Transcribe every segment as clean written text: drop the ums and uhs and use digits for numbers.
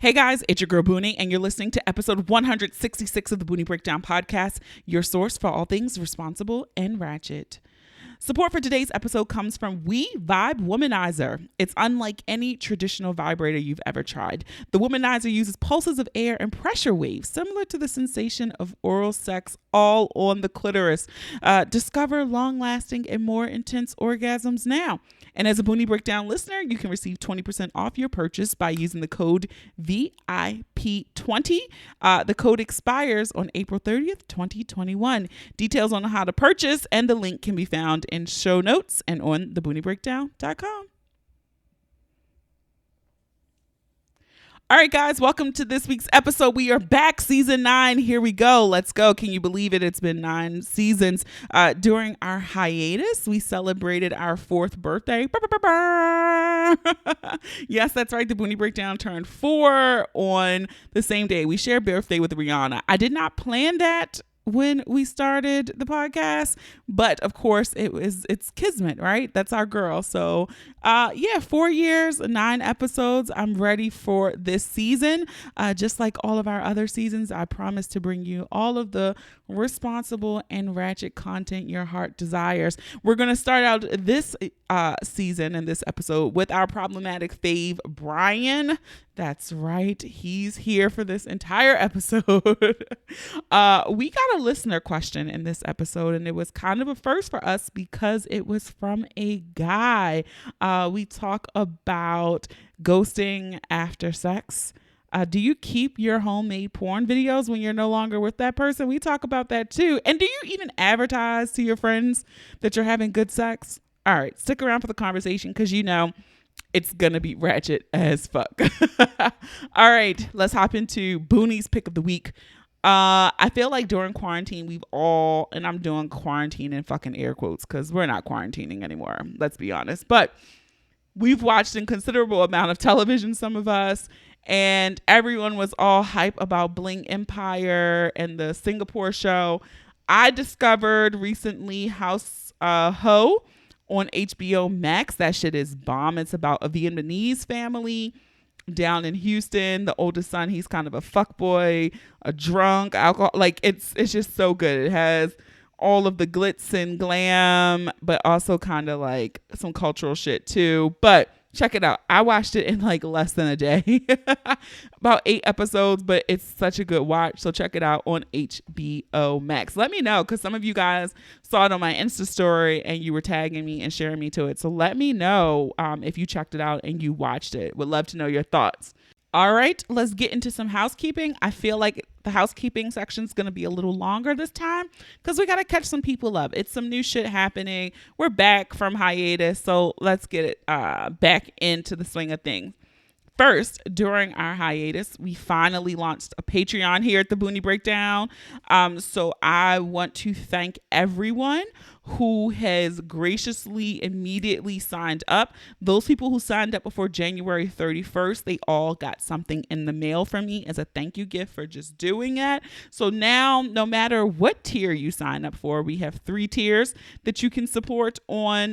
Hey guys, it's your girl Boonie, and you're listening to episode 166 of the Boonie Breakdown Podcast, your source for all things responsible and ratchet. Support for today's episode comes from WeVibe Womanizer. It's unlike any traditional vibrator you've ever tried. The Womanizer uses pulses of air and pressure waves, similar to the sensation of oral sex, all on the clitoris. Discover long-lasting and more intense orgasms now. And as a Boonie Breakdown listener, you can receive 20% off your purchase by using the code VIP20. The code expires on April 30th, 2021. Details on how to purchase and the link can be found in show notes and on thebooniebreakdown.com. All right, guys, welcome to this week's episode. We are back, season 9. Here we go. Let's go. Can you believe it? It's been 9 seasons. During our hiatus, we celebrated our 4th birthday. Yes, that's right. The Boonie Breakdown turned 4 on the same day. We shared birthday with Rihanna. I did not plan that when we started the podcast, but of course it's kismet, right? That's our girl. So 4 years, 9 episodes. I'm ready for this season. Just like all of our other seasons, I promise to bring you all of the responsible and ratchet content your heart desires. We're going to start out this season and this episode with our problematic fave, Brian. That's right. He's here for this entire episode. We got a listener question in this episode, and it was kind of a first for us because it was from a guy. We talk about ghosting after sex. Do you keep your homemade porn videos when you're no longer with that person? We talk about that too. And do you even advertise to your friends that you're having good sex? All right, stick around for the conversation because you know it's going to be ratchet as fuck. All right, let's hop into Boonie's pick of the week. I feel like during quarantine, and I'm doing quarantine in fucking air quotes because we're not quarantining anymore. Let's be honest. But we've watched a considerable amount of television, some of us, and everyone was all hype about Bling Empire and the Singapore show. I discovered recently House Ho on HBO Max. That shit is bomb. It's about a Vietnamese family down in Houston. The oldest son, he's kind of a fuckboy, a drunk, alcohol. Like it's just so good. It has all of the glitz and glam, but also kind of like some cultural shit too. But check it out. I watched it in like less than a day. About 8 episodes, but it's such a good watch. So check it out on HBO Max. Let me know because some of you guys saw it on my Insta story and you were tagging me and sharing me to it. So let me know if you checked it out and you watched it. Would love to know your thoughts. All right, let's get into some housekeeping. I feel like the housekeeping section is going to be a little longer this time because we got to catch some people up. It's some new shit happening. We're back from hiatus, so let's get it back into the swing of things. First, during our hiatus, we finally launched a Patreon here at the Boonie Breakdown. So I want to thank everyone who has graciously immediately signed up. Those people who signed up before January 31st, they all got something in the mail from me as a thank you gift for just doing it. So now, no matter what tier you sign up for, we have 3 tiers that you can support on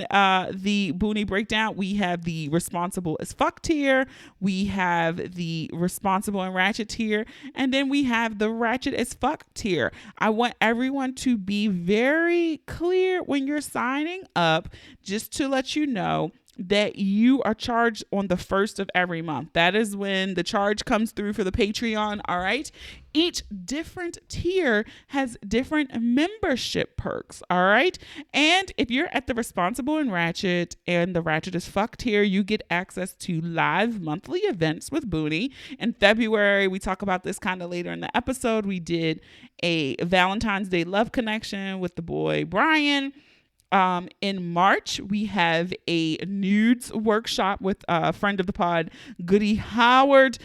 the Boonie Breakdown. We have the responsible as fuck tier. We have the responsible and ratchet tier. And then we have the ratchet as fuck tier. I want everyone to be very clear when you're signing up, just to let you know that you are charged on the 1st of every month. That is when the charge comes through for the Patreon. All right. Each different tier has different membership perks. All right. And if you're at the responsible and ratchet and the ratchet as fuck tier, you get access to live monthly events with Boonie. In February, we talk about this kind of later in the episode. We did a Valentine's Day love connection with the boy Brian. In March, we have a nudes workshop with a friend of the pod, Goody Howard.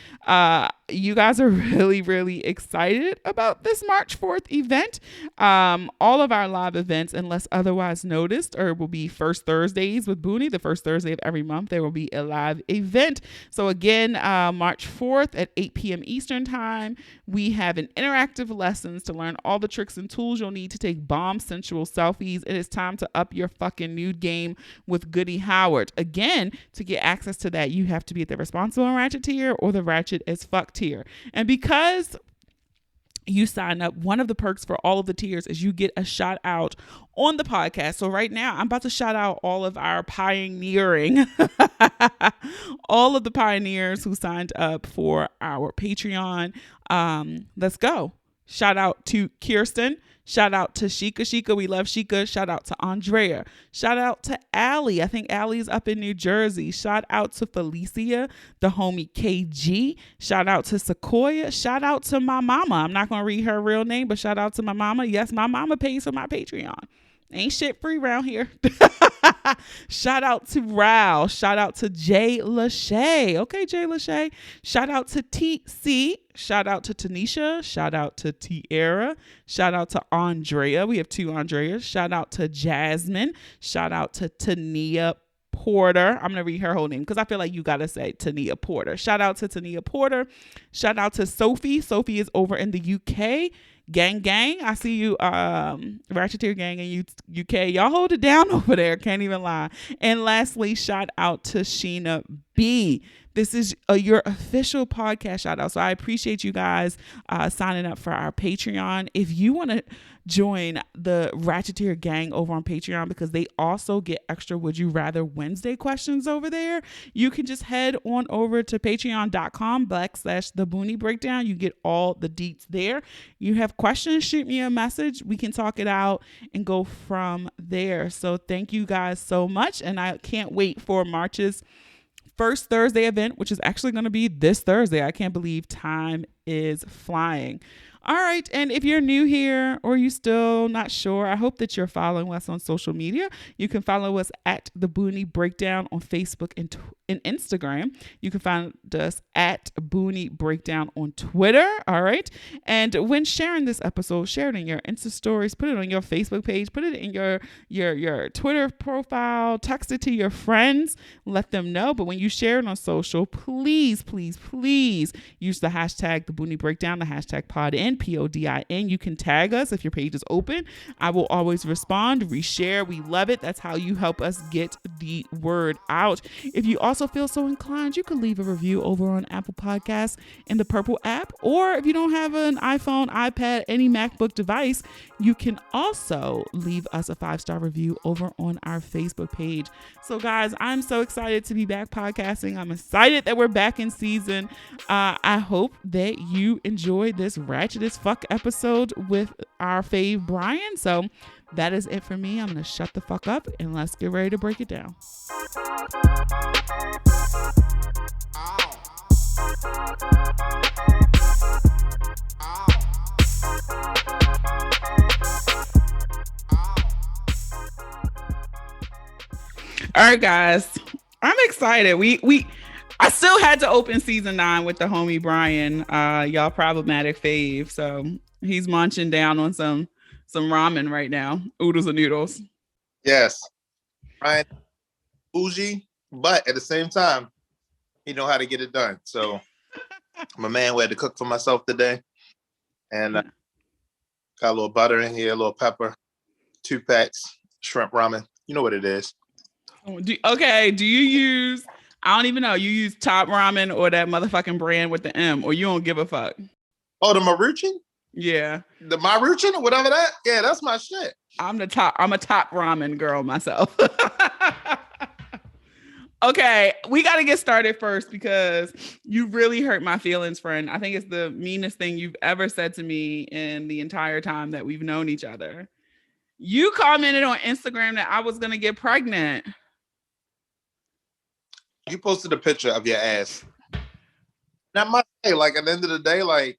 You guys are really, really excited about this March 4th event. All of our live events, unless otherwise noticed, will be first Thursdays with Boonie. The first Thursday of every month, there will be a live event. So again, March 4th at 8 p.m. Eastern time, we have an interactive lessons to learn all the tricks and tools you'll need to take bomb sensual selfies. It is time to up your fucking nude game with Goody Howard. Again, to get access to that, you have to be at the responsible and ratchet tier or the ratchet ratchet as fuck tier. And because you sign up, one of the perks for all of the tiers is you get a shout out on the podcast. So right now I'm about to shout out all of our pioneering, all of the pioneers who signed up for our Patreon. Let's go. Shout out to Kirsten. Shout out to Shika. We love Shika. Shout out to Andrea. Shout out to Allie. I think Allie's up in New Jersey. Shout out to Felicia, the homie KG. Shout out to Sequoia. Shout out to my mama. I'm not going to read her real name, but shout out to my mama. Yes, my mama pays for my Patreon. Ain't shit free around here. Shout out to Rao. Shout out to Jay Lachey. Okay, Jay Lachey. Shout out to TC. Shout out to Tanisha. Shout out to Tiara. Shout out to Andrea. We have 2 Andreas. Shout out to Jasmine. Shout out to Tania Porter. I'm going to read her whole name because I feel like you got to say Tania Porter. Shout out to Tania Porter. Shout out to Sophie. Sophie is over in the UK. Gang. I see you, Ratcheteer Gang in UK. Y'all hold it down over there. Can't even lie. And lastly, shout out to Sheena B. This is your official podcast shout out. So I appreciate you guys signing up for our Patreon. If you want to join the Ratcheteer Gang over on Patreon, because they also get extra Would You Rather Wednesday questions over there, you can just head on over to patreon.com/the Boonie Breakdown. You get all the deets there. You have questions, shoot me a message. We can talk it out and go from there. So thank you guys so much. And I can't wait for March's first Thursday event, which is actually going to be this Thursday. I can't believe time is flying. All right. And if you're new here or you still not sure, I hope that you're following us on social media. You can follow us at the Boonie Breakdown on Facebook and Instagram. You can find us at Boonie Breakdown on Twitter. All right. And when sharing this episode, share it in your Insta stories, put it on your Facebook page, put it in your Twitter profile, text it to your friends, let them know. But when you share it on social, please use the hashtag the Boonie Breakdown, the hashtag PODIN. PODIN. You can tag us if your page is open. I will always respond, reshare. We love it. That's how you help us get the word out. If you also feel so inclined, you can leave a review over on Apple Podcasts in the Purple app. Or if you don't have an iPhone, iPad, any MacBook device, you can also leave us a 5-star review over on our Facebook page. So guys, I'm so excited to be back podcasting. I'm excited that we're back in season. I hope that you enjoyed this ratchet as fuck episode with our fave Brian. So that is it for me. I'm going to shut the fuck up and let's get ready to break it down. All right, guys, I'm excited. I still had to open season 9 with the homie Brian, y'all problematic fave. So he's munching down on some ramen right now. Oodles and noodles. Yes. Brian, bougie, but at the same time, he know how to get it done. So I'm a man who had to cook for myself today. And got a little butter in here, a little pepper, 2 packs, shrimp ramen. You know what it is. Do you use, I don't even know, you use Top Ramen or that motherfucking brand with the M, or you don't give a fuck? Oh, the Maruchan? Yeah. The Maruchan or whatever that? Yeah, that's my shit. I'm a Top Ramen girl myself. Okay, we got to get started first because you really hurt my feelings, friend. I think it's the meanest thing you've ever said to me in the entire time that we've known each other. You commented on Instagram that I was going to get pregnant. You posted a picture of your ass. Now, my say, like, at the end of the day, like,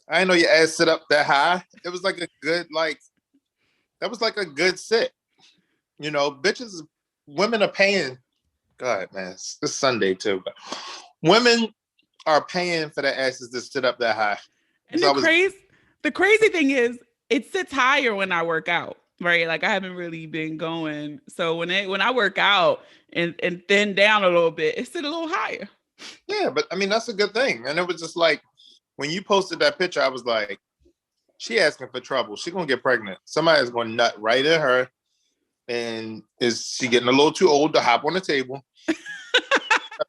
I didn't know your ass sit up that high. It was like a good, like, that was like a good sit. You know, bitches, women are paying. God, man, it's Sunday too. But women are paying for their asses to sit up that high. And the crazy thing is, it sits higher when I work out, right? Like I haven't really been going. So when I work out and thin down a little bit, it sits a little higher. Yeah, but I mean, that's a good thing. And it was just like, when you posted that picture, I was like, she asking for trouble. She gonna get pregnant. Somebody's gonna nut right at her. And is she getting a little too old to hop on the table?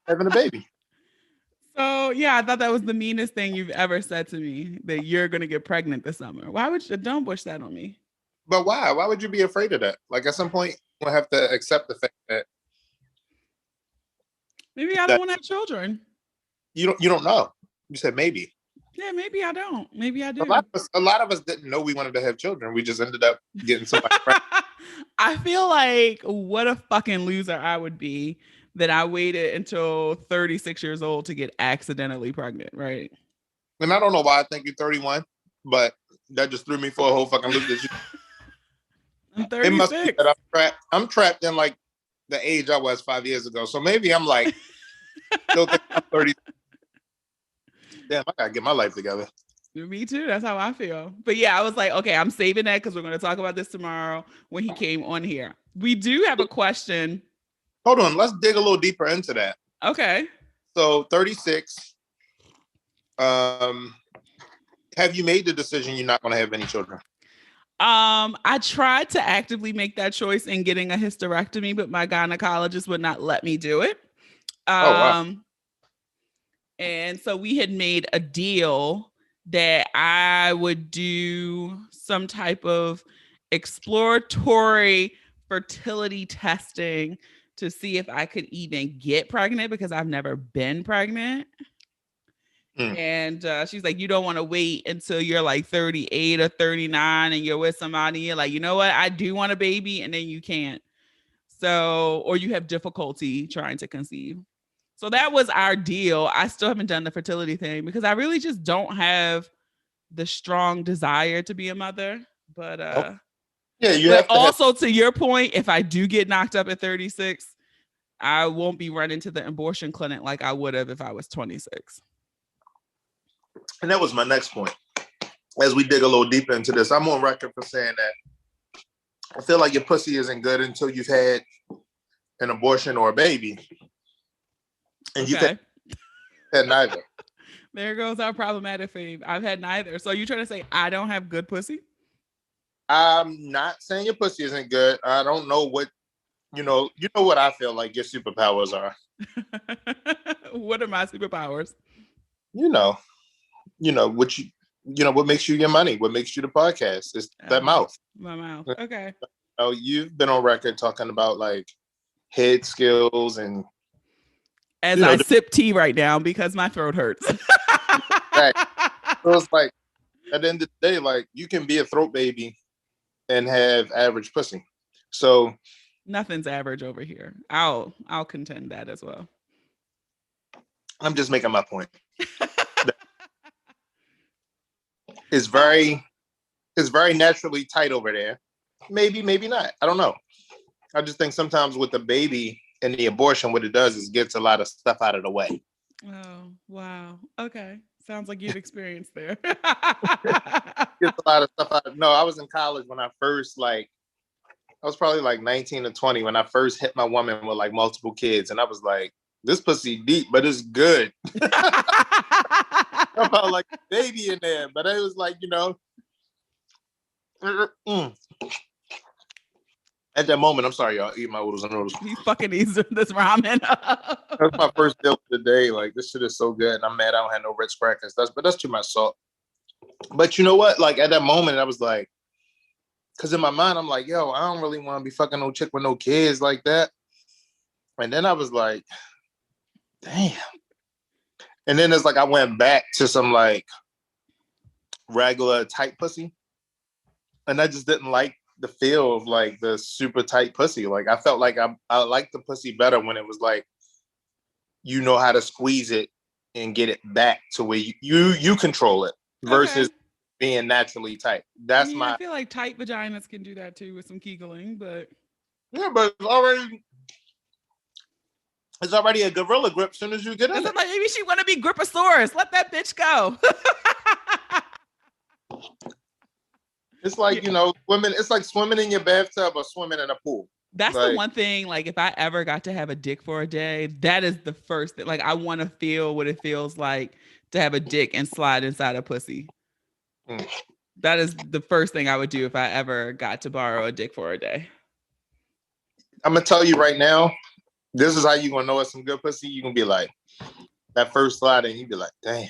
Having a baby. So yeah, I thought that was the meanest thing you've ever said to me, that you're gonna get pregnant this summer. Why would you don't push that on me? But why? Why would you be afraid of that? Like at some point, you'll have to accept the fact that Maybe I don't that want to have children. you don't know. You said maybe. Yeah, maybe I don't. Maybe I A do. lot of us, a lot of us didn't know we wanted to have children. We just ended up getting somebody pregnant. I feel like what a fucking loser I would be that I waited until 36 years old to get accidentally pregnant, right? And I don't know why I think you're 31, but that just threw me for a whole fucking loop. I'm It must be 36. that I'm trapped in like the age I was 5 years ago. So maybe I'm like still think I'm 30. Damn, I gotta get my life together. Me too. That's how I feel. But yeah, I was like, okay, I'm saving that because we're going to talk about this tomorrow when he came on here. We do have a question. Hold on, let's dig a little deeper into that. Okay. So 36. Have you made the decision you're not going to have any children? I tried to actively make that choice in getting a hysterectomy, but my gynecologist would not let me do it. Oh wow. And so we had made a deal that I would do some type of exploratory fertility testing to see if I could even get pregnant, because I've never been pregnant. And she's like, you don't want to wait until you're like 38 or 39 and you're with somebody. You're like, you know what? I do want a baby. And then you can't. So, or you have difficulty trying to conceive. So that was our deal. I still haven't done the fertility thing because I really just don't have the strong desire to be a mother. But yeah, you but have to also to your point, if I do get knocked up at 36, I won't be running to the abortion clinic like I would have if I was 26. And that was my next point. As we dig a little deeper into this, I'm on record for saying that I feel like your pussy isn't good until you've had an abortion or a baby. And you've had neither. There goes our problematic fave. I've had neither. So you trying to say I don't have good pussy? I'm not saying your pussy isn't good. I don't know what, you know what I feel like your superpowers are. What are my superpowers? What makes you your money, what makes you the podcast is that mouth. My mouth. Okay. Oh, you've been on record talking about like head skills and as I sip tea right now because my throat hurts. So it's like at the end of the day, like you can be a throat baby and have average pussy. So nothing's average over here. I'll contend that as well. I'm just making my point. It's very naturally tight over there. Maybe not. I don't know. I just think sometimes with the baby and the abortion, what it does is gets a lot of stuff out of the way. Oh, wow. Okay. Sounds like you've experienced there. Gets a lot of stuff out. No, I was in college when I first I was probably like 19 or 20 when I first hit my woman with like multiple kids. And I was like, this pussy deep, but it's good. I felt like a baby in there, but it was like, At that moment, I'm sorry, y'all, eat my oodles and noodles. He fucking eats this ramen. That's my first deal of the day. Like, this shit is so good. And I'm mad I don't have no Ritz crackers. That's too much salt. But you know what? Like, at that moment, I was like, because in my mind, I'm like, yo, I don't really want to be fucking no chick with no kids like that. And then I was like, damn. And then it's like I went back to some like regular tight pussy. And I just didn't like the feel of like the super tight pussy. Like I felt like I liked the pussy better when it was like, you know how to squeeze it and get it back to where you control it versus being naturally tight. I feel like tight vaginas can do that too with some kegeling, but yeah, but it's already a gorilla grip as soon as you get in it. Like maybe she want to be Griposaurus. Let that bitch go. It's like, women, it's like swimming in your bathtub or swimming in a pool. That's like, the one thing, like if I ever got to have a dick for a day, that is the first thing. Like I want to feel what it feels like to have a dick and slide inside a pussy. That is the first thing I would do if I ever got to borrow a dick for a day. I'm going to tell you right now, this is how you're going to know it's some good pussy. You're going to be like, that first slide, and you be like, damn.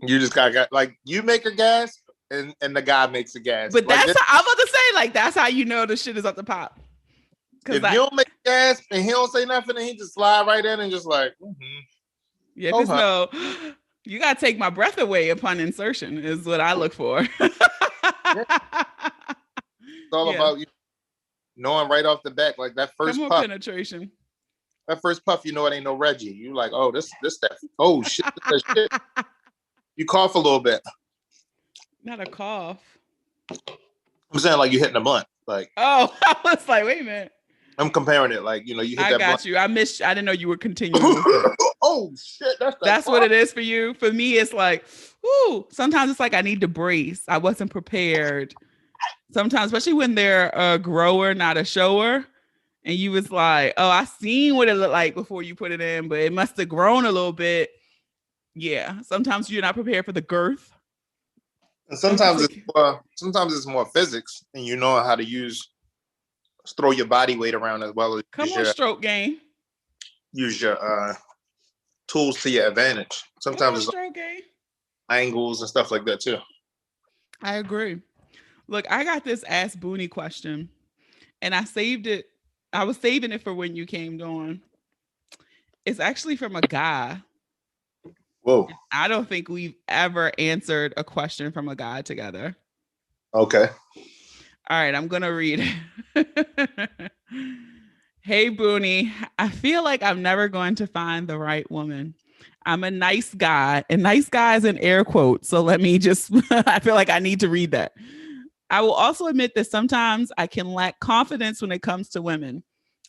You just got like you make a gas, and the guy makes a gas. But like that's how I'm about to say, like, that's how you know the shit is up to pop. If you don't make a gas and he don't say nothing, and he just slide right in and just like, yeah, just know you gotta take my breath away upon insertion is what I look for. It's all about you knowing right off the bat, like that first puff. Penetration. That first puff, you know it ain't no Reggie. You like, oh, this that. Oh shit, that shit. You cough a little bit. Not a cough. I'm saying like you hitting a blunt. Like, oh, I was like, wait a minute. I'm comparing it like, you know, you hit I that got blunt. you. I didn't know you were continuing. Oh shit, that's what it is for you. For me, it's like, ooh, sometimes it's like I need to brace. I wasn't prepared. Sometimes, especially when they're a grower, not a shower. And you was like, oh, I seen what it looked like before you put it in, but it must have grown a little bit. Yeah. Sometimes you're not prepared for the girth. And sometimes it's more physics, and you know how to throw your body weight around as well as stroke game. Use your tools to your advantage. Sometimes it's stroke game. Angles and stuff like that too. I agree. Look, I got this Ask Boonie question, and I saved it. I was saving it for when you came on. It's actually from a guy. Whoa. I don't think we've ever answered a question from a guy together. Okay. All right, I'm going to read it. Hey, Boonie, I feel like I'm never going to find the right woman. I'm a nice guy, and nice guy is in air quotes. So let me just, I feel like I need to read that. I will also admit that sometimes I can lack confidence when it comes to women.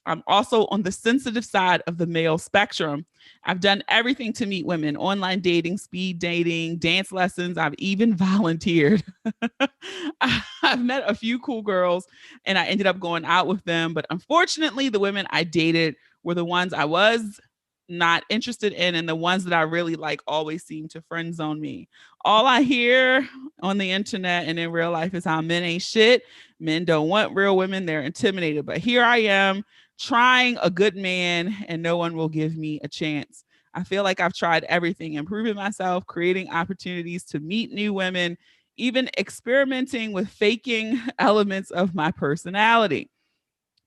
I'm also on the sensitive side of the male spectrum. I've done everything to meet women: online dating, speed dating, dance lessons. I've even volunteered. I've met a few cool girls and I ended up going out with them. But unfortunately, the women I dated were the ones I was not interested in, and the ones that I really like always seem to friend zone me. All I hear on the internet and in real life is how men ain't shit. Men don't want real women. They're intimidated. But here I am trying a good man, and no one will give me a chance. I feel like I've tried everything, improving myself, creating opportunities to meet new women, even experimenting with faking elements of my personality.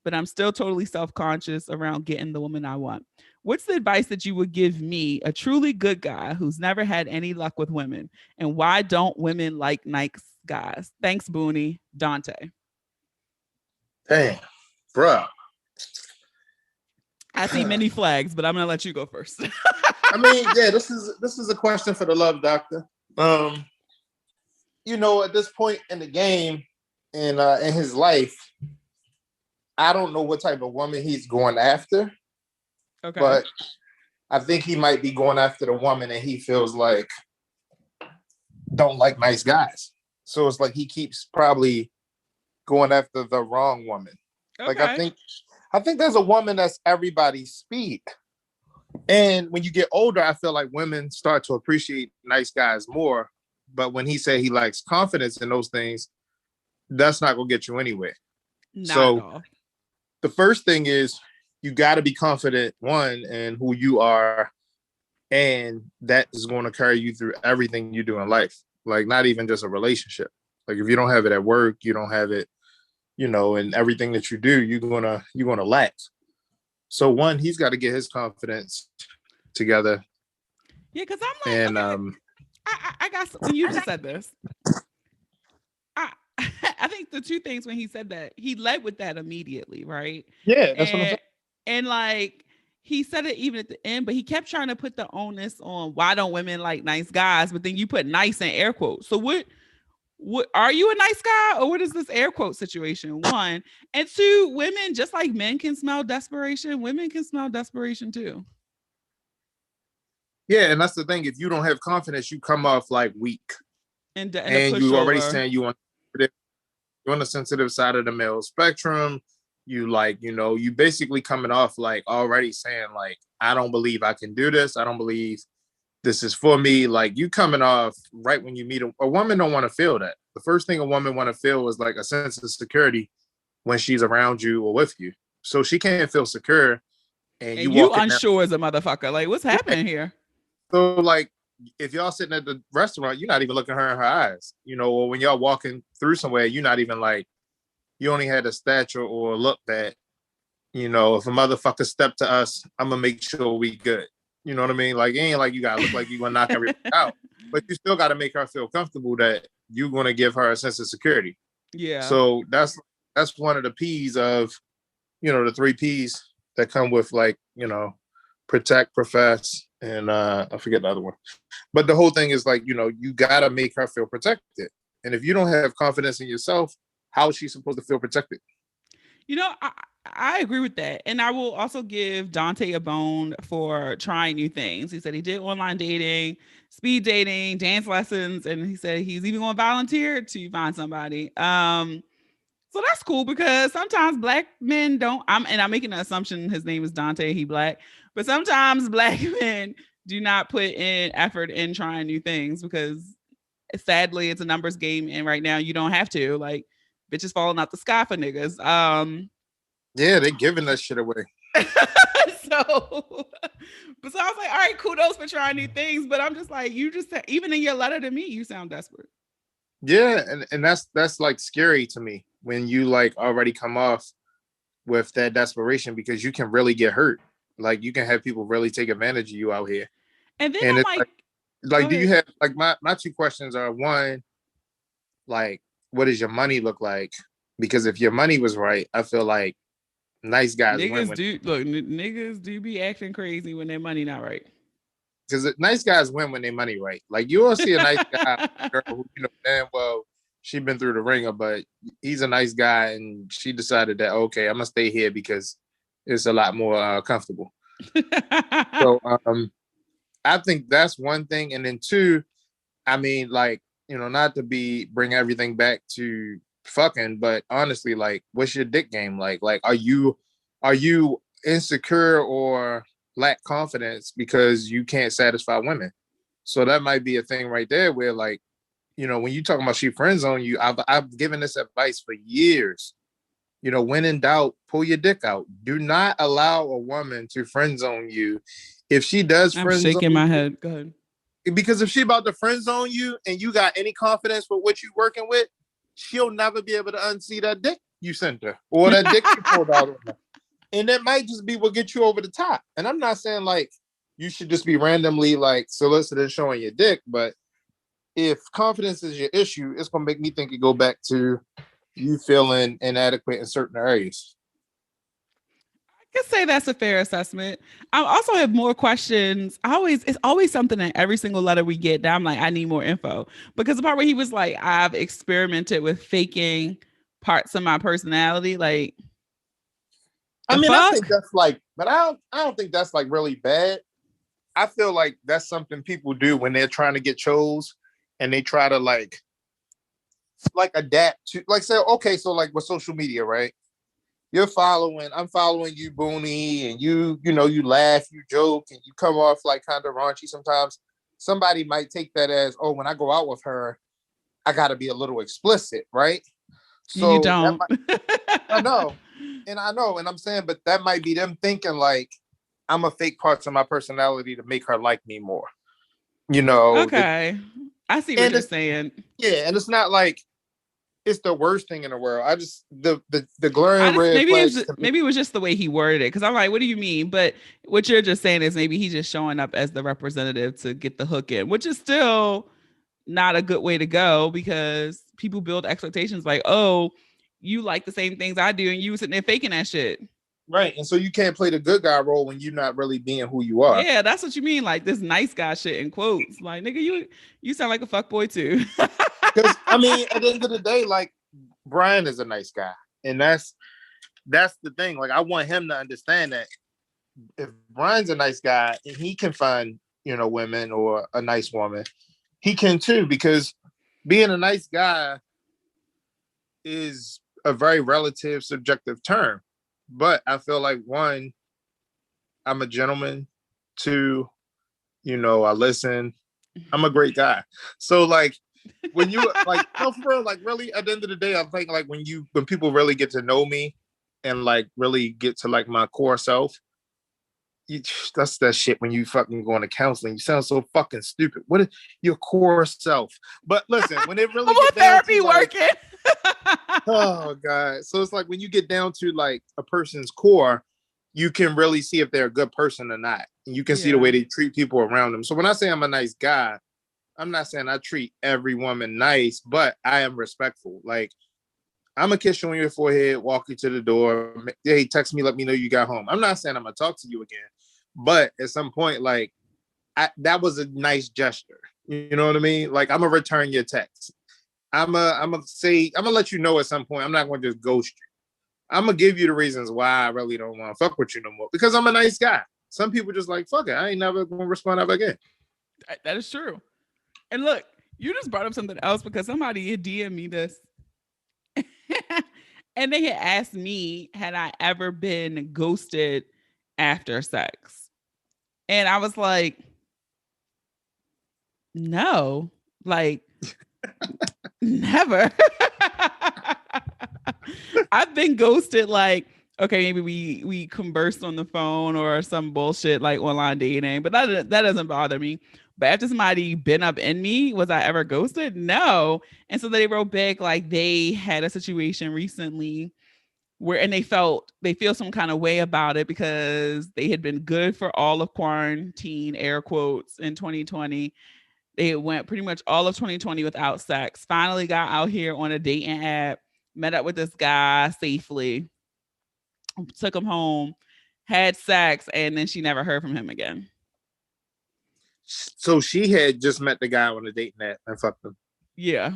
But I'm still totally self-conscious around getting the woman I want. What's the advice that you would give me, a truly good guy who's never had any luck with women? And why don't women like nice guys? Thanks, Boonie. Dante. Damn, bruh. I see many flags, but I'm gonna let you go first. I mean, yeah, this is a question for the love doctor. You know, at this point in the game, in his life, I don't know what type of woman he's going after. Okay. But I think he might be going after the woman that he feels like don't like nice guys. So it's like he keeps probably going after the wrong woman. Okay. Like I think there's a woman that's everybody's speed. And when you get older, I feel like women start to appreciate nice guys more. But when he said he likes confidence in those things, that's not gonna get you anywhere. Not at all. The first thing is you got to be confident, one, in who you are, and that is going to carry you through everything you do in life. Like not even just a relationship. Like if you don't have it at work, you don't have it, you know, in everything that you do, you're gonna lack. So one, he's got to get his confidence together. Yeah, because I'm like, and okay, I got when you just said this. I think the two things when he said that, he led with that immediately, right? Yeah, that's what I'm saying. And like he said it even at the end, but he kept trying to put the onus on why don't women like nice guys, but then you put nice in air quotes. So what are you a nice guy, or what is this air quote situation? One, and two, women, just like men can smell desperation, women can smell desperation too. Yeah, and that's the thing. If you don't have confidence, you come off like weak, and you already saying you're on the sensitive side of the male spectrum. You like, you know, you basically coming off like already saying like, I don't believe I can do this. I don't believe this is for me. Like you coming off right when you meet a woman don't want to feel that. The first thing a woman want to feel is like a sense of security when she's around you or with you. So she can't feel secure and And you you walk in there. unsure as a motherfucker. Like, what's happening here? So like, if y'all sitting at the restaurant, you're not even looking her in her eyes, or when y'all walking through somewhere, you're not even like, you only had a stature or a look that, if a motherfucker step to us, I'm gonna make sure we good. You know what I mean? Like, it ain't like you gotta look like you gonna knock everything out, but you still gotta make her feel comfortable that you're gonna give her a sense of security. Yeah. So that's one of the P's of, the 3 P's that come with, like, protect, profess, and I forget the other one. But the whole thing is like, you gotta make her feel protected. And if you don't have confidence in yourself, how is she supposed to feel protected? I agree with that. And I will also give Dante a bone for trying new things. He said he did online dating, speed dating, dance lessons, and he said he's even going to volunteer to find somebody. So that's cool because sometimes black men don't. I'm making an assumption his name is Dante, he black, but sometimes black men do not put in effort in trying new things because sadly it's a numbers game, and right now you don't have to. Like, bitches falling out the sky for niggas. Yeah, they giving that shit away. So, but so I was like, all right, kudos for trying new things. But I'm just like, even in your letter to me, you sound desperate. Yeah, and that's like scary to me when you like already come off with that desperation, because you can really get hurt. Like, you can have people really take advantage of you out here. And then And I'm it's like do you have, like, my 2 questions are, one, like, what does your money look like? Because if your money was right, I feel like nice guys win. Niggas do be acting crazy when their money not right. Because nice guys win when their money right. Like, you will see a nice guy, girl who, damn well she been through the ringer, but he's a nice guy, and she decided that, okay, I'm gonna stay here because it's a lot more comfortable. So I think that's one thing. And then 2, I mean, like, not to bring everything back to fucking, but honestly, like, what's your dick game like? Like, are you insecure or lack confidence because you can't satisfy women? So that might be a thing right there where, like, when you talking about she friend zone you, I've given this advice for years. When in doubt, pull your dick out. Do not allow a woman to friend zone you. If she does I'm friend zone shaking my head. Go ahead. because if she about to friend zone you and you got any confidence with what you working with, she'll never be able to unsee that dick you sent her or that dick you pulled out on her. And that might just be what gets you over the top. And I'm not saying like you should just be randomly like solicited showing your dick, but if confidence is your issue, it's gonna make me think it go back to you feeling inadequate in certain areas. I can say that's a fair assessment. I also have more questions. It's always something in every single letter we get that I'm like, I need more info. Because the part where he was like, I've experimented with faking parts of my personality, like, I mean, fuck? I think that's like, but I don't think that's like really bad. I feel like that's something people do when they're trying to get chose, and they try to like adapt to, like, say, okay, so like with social media, right? I'm following you, Boonie, and you laugh, you joke, and you come off like kind of raunchy sometimes. Somebody might take that as, oh, when I go out with her, I got to be a little explicit, right? So you don't. I know, and I'm saying, but that might be them thinking like I'm a fake parts of my personality to make her like me more. Okay, I see what you're saying. Yeah, and it's not like it's the worst thing in the world. I just the glaring red flags. Maybe it was just the way he worded it. Because I'm like, what do you mean? But what you're just saying is maybe he's just showing up as the representative to get the hook in, which is still not a good way to go because people build expectations like, oh, you like the same things I do, and you sitting there faking that shit. Right, and so you can't play the good guy role when you're not really being who you are. Yeah, that's what you mean. Like this nice guy shit in quotes. Like, nigga, you sound like a fuck boy too. Because I mean, at the end of the day, like Brian is a nice guy, and that's the thing. Like, I want him to understand that if Brian's a nice guy and he can find women or a nice woman, he can too. Because being a nice guy is a very relative, subjective term. But I feel like, one, I'm a gentleman. 2, I listen. I'm a great guy. So like when you like, no, for real, like really at the end of the day, I think like when people really get to know me and like really get to like my core self, that's that shit when you fucking go into counseling. You sound so fucking stupid. What is your core self? But listen, when it really I'm get on down therapy to like, working. oh god, so it's like when you get down to like a person's core, you can really see if they're a good person or not. And you can see the way they treat people around them. So when I say I'm a nice guy, I'm not saying I treat every woman nice, but I am respectful. Like I'm gonna kiss you on your forehead, walk you to the door. Hey, text me, let me know you got home. I'm not saying I'm gonna talk to you again, but at some point, like that was a nice gesture. You know what I mean? Like I'm gonna return your text. I'm gonna let you know at some point. I'm not gonna just ghost you. I'm gonna give you the reasons why I really don't want to fuck with you no more because I'm a nice guy. Some people just like fuck it. I ain't never gonna respond ever again. That is true. And look, you just brought up something else because somebody had DM me this. And they had asked me, had I ever been ghosted after sex? And I was like, no, like never. I've been ghosted like, okay, maybe we conversed on the phone or some bullshit like online dating, but that doesn't bother me. But after somebody been up in me, was I ever ghosted? No. And so they wrote back like they had a situation recently where and they feel some kind of way about it because they had been good for all of quarantine, air quotes, in 2020. They went pretty much all of 2020 without sex. Finally got out here on a dating app, met up with this guy safely, took him home, had sex, and then she never heard from him again. So she had just met the guy on a dating app and fucked him. Yeah.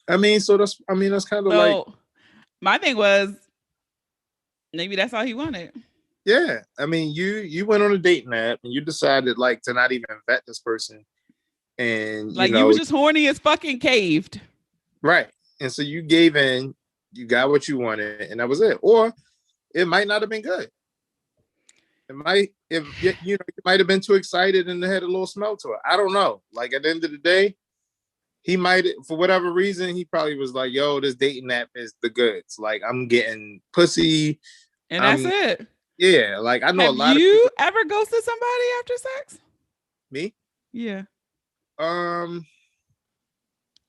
That's kind of like, my thing was maybe that's all he wanted. yeah. I mean, you went on a dating app and you decided like to not even vet this person, and like you was just horny as fucking caved. Right. And so you gave in, you got what you wanted, and that was it. Or it might not have been good. It might, if you might have been too excited and had a little smell to it. I don't know. Like at the end of the day, he might, for whatever reason, he probably was like, "Yo, this dating app is the goods. Like I'm getting pussy, and that's it." Yeah, like I know have a lot of people. you ever ghosted somebody after sex? Me? Yeah. I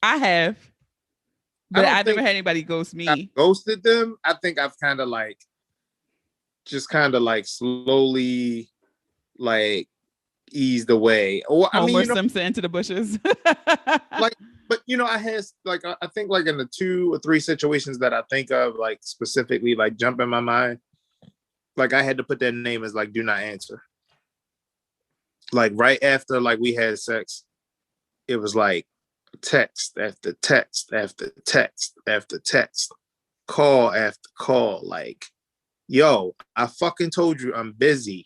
have, but I've never had anybody ghost me. I ghosted them. I think I've kind of like, just kind of like slowly, like eased away. Or Homer Simpson into the bushes. like, but I had like I think like in the 2 or 3 situations that I think of like specifically like jump in my mind, like I had to put that name as like do not answer. Like right after like we had sex, it was like text after text after text after text, call after call, like, yo, I fucking told you I'm busy.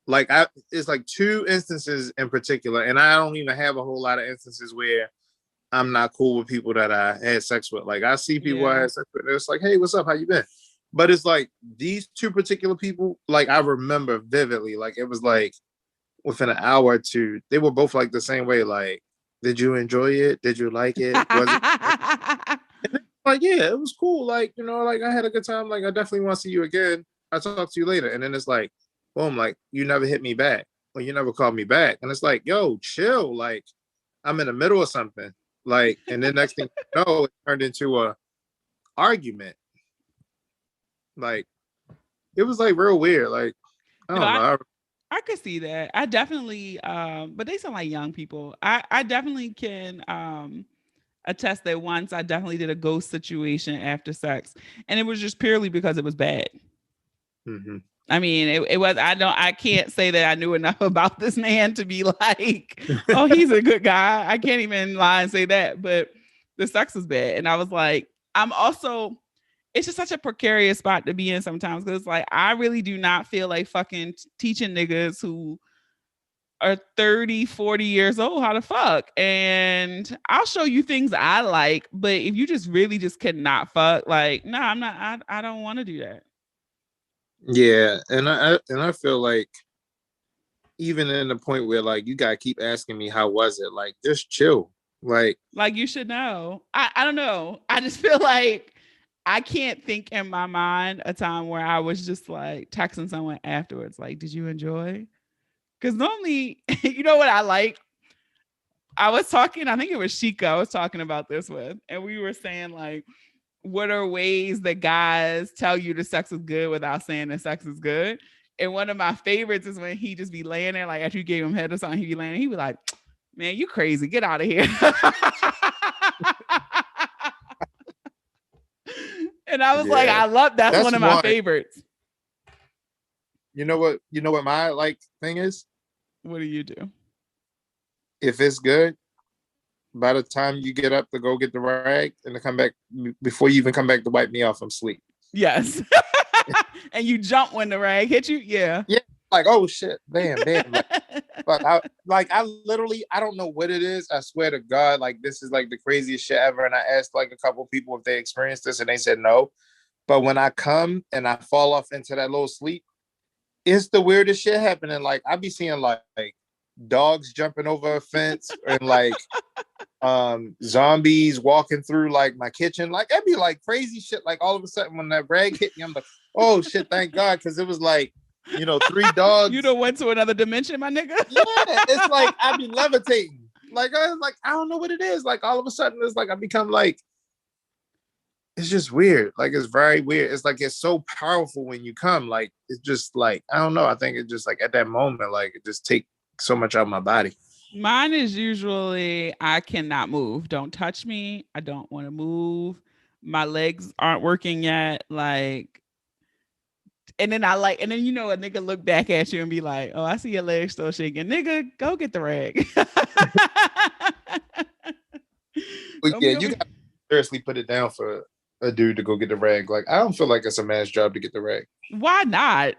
Like it's like 2 instances in particular, and I don't even have a whole lot of instances where I'm not cool with people that I had sex with. Like I see people I had sex with, and it's like, hey, what's up? How you been? But it's like these 2 particular people, like I remember vividly, like it was like within an hour or 2, they were both like the same way. Like, did you enjoy it? Did you like it? Was it? Like, yeah, it was cool. Like, like I had a good time. Like, I definitely want to see you again. I'll talk to you later. And then it's like, boom, like you never hit me back, or you never called me back. And it's like, yo, chill. Like, I'm in the middle of something. Like, and then next thing you know, it turned into a argument. Like, it was like real weird. Like, I don't know. I could see that. I definitely, but they sound like young people. I definitely can attest that once I definitely did a ghost situation after sex, and it was just purely because it was bad. Mm-hmm. I mean, it was. I can't say that I knew enough about this man to be like, oh, he's a good guy. I can't even lie and say that. But the sex was bad, and I was like, I'm also. It's just such a precarious spot to be in sometimes because like I really do not feel like fucking teaching niggas who are 30, 40 years old how to fuck. And I'll show you things I like, but if you just really just cannot fuck, like, no, I'm not, I don't want to do that. Yeah. And I feel like even in the point where like you gotta keep asking me how was it, like just chill. Like you should know. I don't know. I just feel like I can't think in my mind a time where I was just like texting someone afterwards, like, did you enjoy? Because normally, you know what I like? I was talking, I think it was Sheikah I was talking about this with, and we were saying like, what are ways that guys tell you the sex is good without saying the sex is good? And one of my favorites is when he just be laying there, like after you gave him head or something, he be laying there, he be like, man, you crazy, get out of here. And I was like, I love that's one of my favorites. You know what my like thing is? What do you do? If it's good, by the time you get up to go get the rag and to come back, before you even come back to wipe me off, I'm asleep. Yes. And you jump when the rag hit you? Yeah. Yeah. Like, oh shit, bam. But I literally, I don't know what it is. I swear to God, like this is like the craziest shit ever. And I asked like a couple people if they experienced this and they said no. But when I come and I fall off into that little sleep, it's the weirdest shit happening. Like I be seeing like dogs jumping over a fence and like zombies walking through like my kitchen. Like it'd be like crazy shit. Like all of a sudden when that rag hit me, I'm like, oh shit, thank God. Cause it was like, 3 dogs. You done went to another dimension, my nigga. Yeah, it's like I be levitating. Like I was like, I don't know what it is. Like all of a sudden it's like I become like, it's just weird. Like it's very weird. It's like it's so powerful when you come. Like it's just like, I don't know. I think it's just like at that moment, like it just takes so much out of my body. Mine is usually I cannot move. Don't touch me. I don't want to move. My legs aren't working yet. Like, and then a nigga look back at you and be like, oh, I see your legs still shaking. Nigga, go get the rag. But yeah, you gotta seriously put it down for a dude to go get the rag. Like, I don't feel like it's a man's job to get the rag. Why not?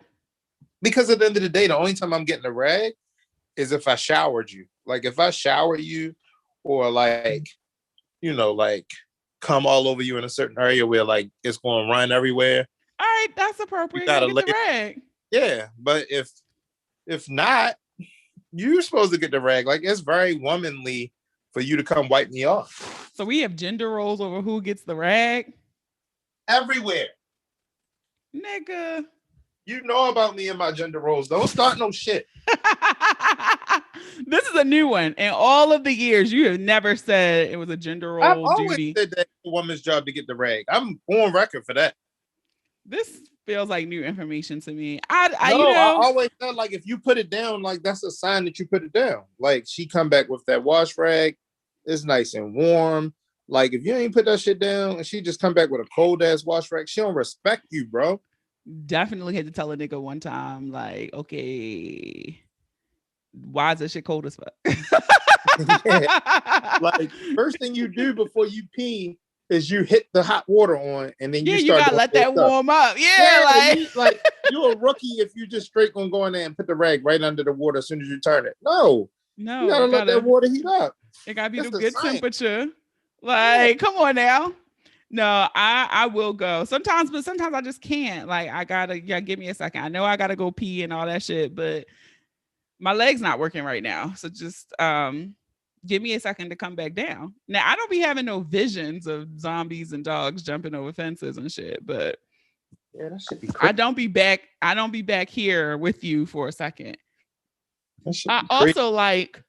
Because at the end of the day, the only time I'm getting the rag is if I showered you. Like if I shower you or like, like come all over you in a certain area where like it's going to run everywhere. All right, that's appropriate. You gotta get the rag. Yeah, but if not, you're supposed to get the rag. Like it's very womanly for you to come wipe me off. So we have gender roles over who gets the rag? Everywhere. Nigga. You know about me and my gender roles. Don't start no shit. This is a new one. In all of the years, you have never said it was a gender role. I've always said that it's a woman's job to get the rag. I'm on record for that. This feels like new information to me. I always felt like if you put it down, like that's a sign that you put it down. Like she come back with that wash rag, it's nice and warm. Like if you ain't put that shit down and she just come back with a cold ass wash rag, she don't respect you, bro. Definitely had to tell a nigga one time, like, okay, why is this shit cold as fuck? Yeah. Like first thing you do before you pee is you hit the hot water on and then you start gotta let that warm up. Yeah, like you're a rookie if you just straight gonna go in there and put the rag right under the water as soon as you turn it. No, you gotta let that water heat up. It gotta be the good temperature. Like, come on now. No, I will go sometimes, but sometimes I just can't. Like, I gotta, give me a second. I know I gotta go pee and all that shit, but my leg's not working right now. So just give me a second to come back down. Now, I don't be having no visions of zombies and dogs jumping over fences and shit, but yeah, that should be crazy. I don't be back here with you for a second. I also like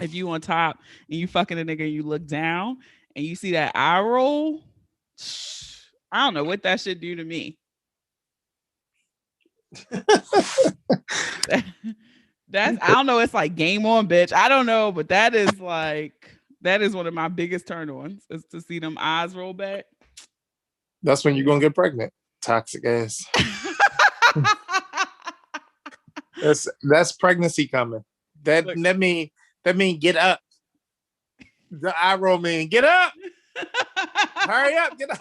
if you on top and you fucking a nigga and you look down and you see that eye roll, I don't know what that should do to me. That's I don't know. It's like game on, bitch. I don't know, but that is one of my biggest turn-ons is to see them eyes roll back. That's when you're gonna get pregnant. Toxic ass. That's pregnancy coming. That mean get up. The eye roll mean get up. Hurry up, get up.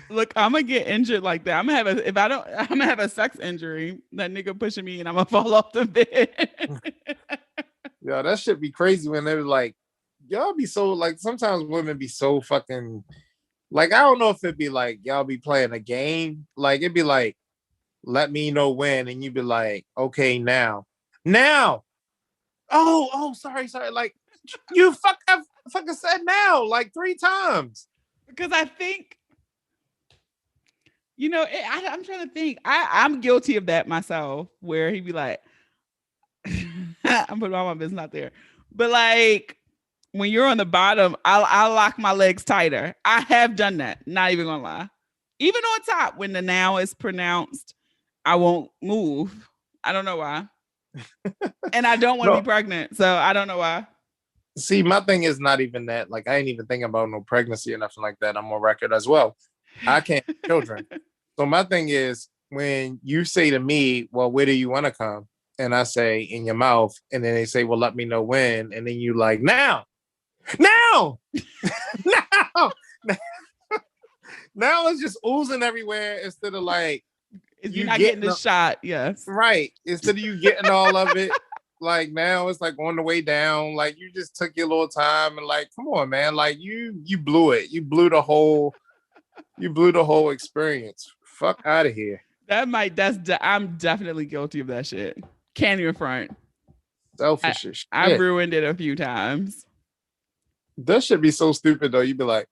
Look, I'm gonna get injured like that. I'm gonna have a sex injury. That nigga pushing me and I'm gonna fall off the bed. Yeah, that should be crazy when they're like, y'all be so like sometimes women be so fucking like I don't know if it'd be like y'all be playing a game. Like it'd be like, let me know when, and you'd be like, okay, now. Oh, sorry. Like you fucking said now like 3 times. Because I think, I'm trying to think. I'm guilty of that myself, where he'd be like, I'm putting all my business out there. But like when you're on the bottom, I'll lock my legs tighter. I have done that. Not even gonna lie. Even on top, when the noun is pronounced, I won't move. I don't know why. And I don't want to be No, pregnant. So I don't know why. see, my thing is not even that. Like, I ain't even thinking about no pregnancy or nothing like that. I'm on record as well. I can't have children. So my thing is when you say to me, well, where do you want to come? And I say in your mouth, and then they say, well, let me know when. And then you like, now, now, now it's just oozing everywhere instead of like If you're you not getting the getting shot, yes. right. Instead of you getting all of it, like now it's like on the way down. Like you just took your little time and like, come on, man. Like you blew it. You blew the whole experience. Fuck out of here. I'm definitely guilty of that shit. Can't even front. Selfish as I've shit. ruined it a few times. That should be so stupid though. You'd be like,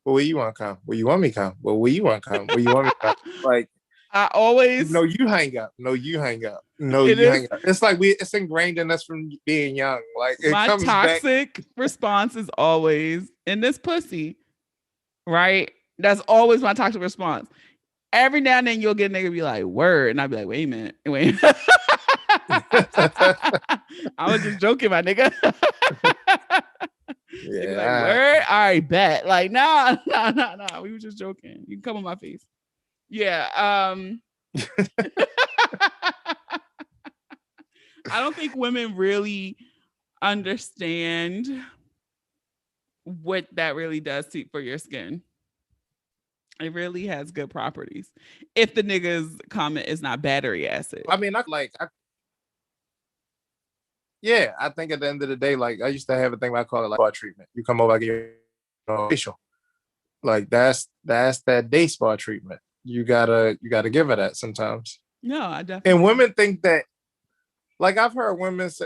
well, where you want to come? Where you want me to come? Well, where you want to come? Where you want me to come? Like, I always, no, you hang up. No, you hang up. No, it you is hang up. It's like it's ingrained in us from being young. Like it my comes back. toxic response is always in this pussy, right? That's always my toxic response. Every now and then you'll get a nigga be like, word. And I'll be like, wait a minute. Wait. I was just joking, my nigga. They'd be like, Yeah. word? All right, bet. Like, nah. We were just joking. You can come on my face. Yeah. I don't think women really understand what that really does for your skin. It really has good properties. If the nigga's comment is not battery acid. I mean, yeah, I think at the end of the day, like I used to have a thing I call it like spa treatment. You come over, I get your facial. Like that's that day spa treatment. You gotta give it that sometimes. No, I definitely. And women think that, like I've heard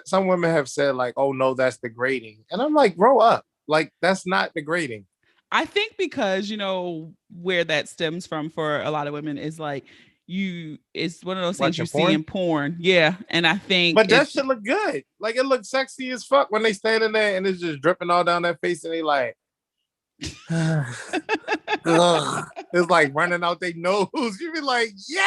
some women have said like, oh no, that's degrading. And I'm like, grow up. Like that's not degrading. I think because, where that stems from for a lot of women is like, it's one of those things you see in porn. Yeah. And I think but that should look good. Like it looks sexy as fuck when they standing there and it's just dripping all down their face and they like it's like running out their nose. You be like, yeah.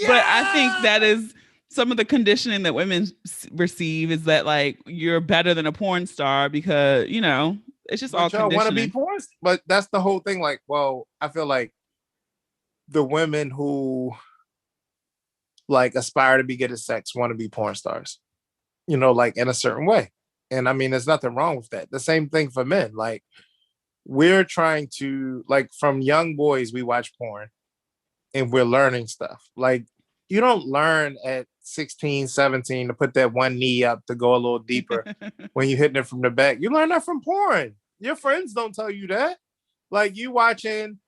But I think that is some of the conditioning that women receive is that like you're better than a porn star because it's just all conditioning. Want to be porn, but that's the whole thing. Like, well, I feel like the women who like aspire to be good at sex want to be porn stars, like in a certain way. And I mean, there's nothing wrong with that. The same thing for men. Like we're trying to, like from young boys, we watch porn and we're learning stuff. Like you don't learn at 16, 17 to put that one knee up to go a little deeper when you're hitting it from the back. You learn that from porn. Your friends don't tell you that. Like you watching,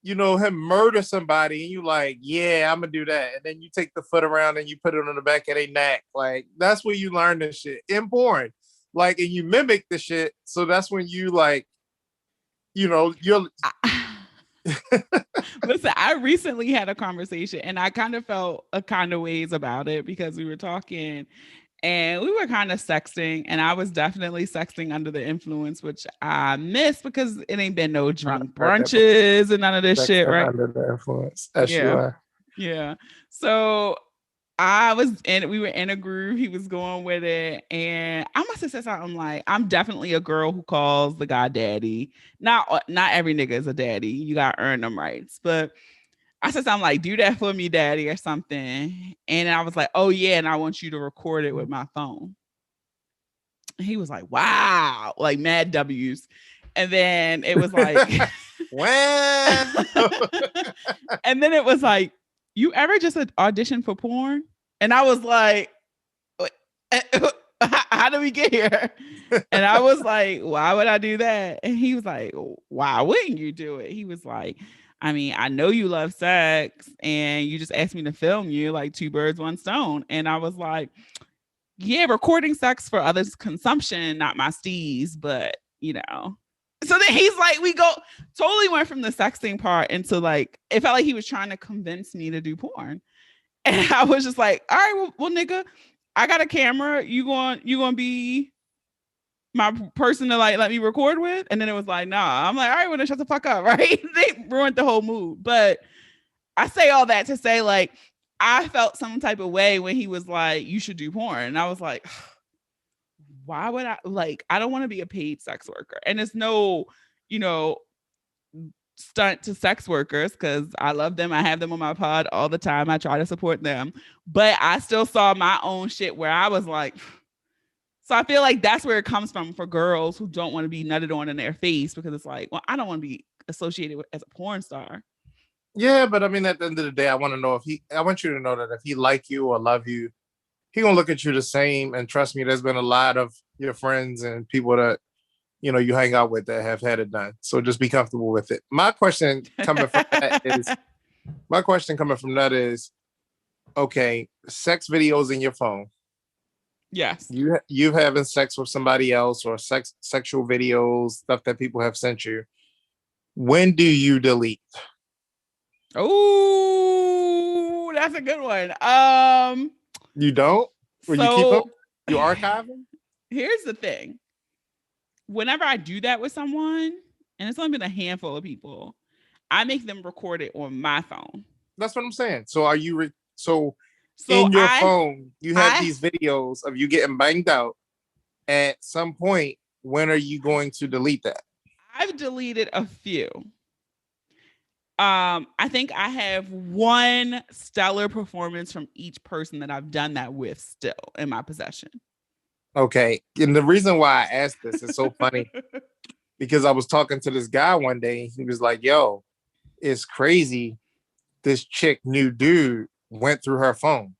him murder somebody and you like, yeah, I'm gonna do that. And then you take the foot around and you put it on the back of their neck. Like that's where you learn this shit in porn. Like, and you mimic the shit. So that's when you like, you're Listen, I recently had a conversation and I kind of felt a kind of ways about it because we were talking and we were kind of sexting and I was definitely sexting under the influence, which I miss because it ain't been no drunk brunches and none of this shit, right? Under the influence. As you are. Yeah. So we were in a groove. He was going with it. And I must have said something like, I'm definitely a girl who calls the guy daddy. Not every nigga is a daddy. You got to earn them rights. But I said something like, do that for me, daddy, or something. And I was like, oh yeah. And I want you to record it with my phone. And he was like, wow, like mad W's. And then it was like, well, and then it was like, you ever just audition for porn? And I was like, how did we get here? And I was like, why would I do that? And he was like, why wouldn't you do it? He was like, I mean, I know you love sex and you just asked me to film you, like 2 birds, 1 stone. And I was like, yeah, recording sex for others' consumption, not my steez, but So then he's like, we go totally went from the sexting part into like, it felt like he was trying to convince me to do porn. And I was just like, all right, well nigga, I got a camera. You gonna be my person to like let me record with? And then it was like, nah. I'm like, all right, well then shut the fuck up, right? They ruined the whole mood. But I say all that to say, like, I felt some type of way when he was like, you should do porn. And I was like, why would I, like, I don't want to be a paid sex worker. And it's no, you know, stunt to sex workers because I love them. I have them on my pod all the time. I try to support them. But I still saw my own shit where I was like, so I feel like that's where it comes from for girls who don't want to be nutted on in their face because it's like, well, I don't want to be associated with as a porn star. Yeah, but I mean, at the end of the day, I want you to know that if he like you or love you, he gonna look at you the same. And trust me, there's been a lot of your friends and people that you hang out with that have had it done. So just be comfortable with it. My question coming from that is, okay, sex videos in your phone. Yes. You having sex with somebody else or sexual videos, stuff that people have sent you. When do you delete? Oh, that's a good one. You don't? Or you keep them? You archive them? Here's the thing. Whenever I do that with someone, and it's only been a handful of people, I make them record it on my phone. That's what I'm saying. So are you in your phone, you have these videos of you getting banged out. At some point, when are you going to delete that? I've deleted a few. I think I have one stellar performance from each person that I've done that with still in my possession. Okay. And the reason why I asked this is so funny because I was talking to this guy one day. He was like, yo, it's crazy. This chick, new dude, went through her phone.